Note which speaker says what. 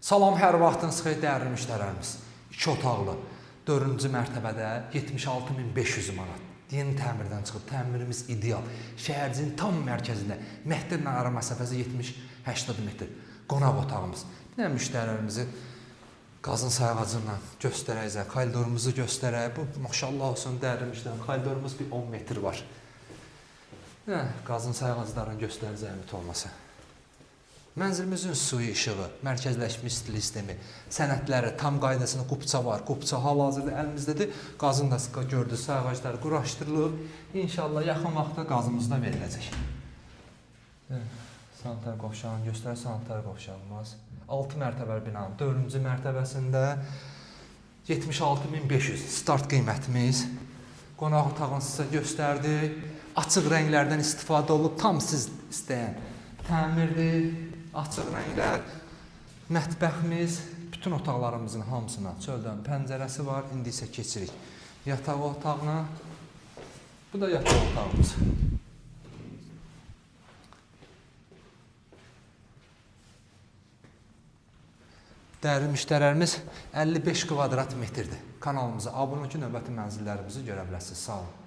Speaker 1: Salam, hər vaxtınız xeyir dəyərli müştərilərimiz. 2 otaqlı, 4-cü mərtəbədə 76.500 manat. Yeni təmirdən çıxıb, təmirimiz ideal. Şəhərcinin tam mərkəzində, Məhdirlə ara məsafəsi 70-80 metr. Qonaq otağımız. Bir də müştərilərimizi qazın sayğacı ilə göstərəcək, koridorumuzu göstərək. Bu, maşallah olsun, dəyərli müştərilərimiz, koridorumuz bir 10 metr var. Qazın sayğaclarını göstərəcək ümid olmasa. Mənzilimizin suyu işığı, mərkəzləşmiş stil sistemi, sənədləri, tam qaydasında qupça var. Qupça hal-hazırda əlimizdədir. Qazın da gördüyünüz sayğacları quraşdırılıb. İnşallah yaxın vaxtda qazımız da veriləcək. Sanitar qovşağını göstərək, sanitar qovşağımız. 6 mərtəbəli binanın 4-cü mərtəbəsində 76.500 start qiymətimiz. Qonaq otağını sizə göstərdik. Açıq rənglərdən istifadə olub, tam siz istəyən təmirdir. Açıq rənglər, mətbəximiz, bütün otaqlarımızın hamısına çöldən pəncərəsi var. İndi isə keçirik yataq otağına. Bu da yataq otağımız. Dəyərli müştərilərimiz 55 kvadrat metrdir. Kanalımıza abunə olun ki, növbəti mənzillərimizi görə biləsiniz. Sağ olun.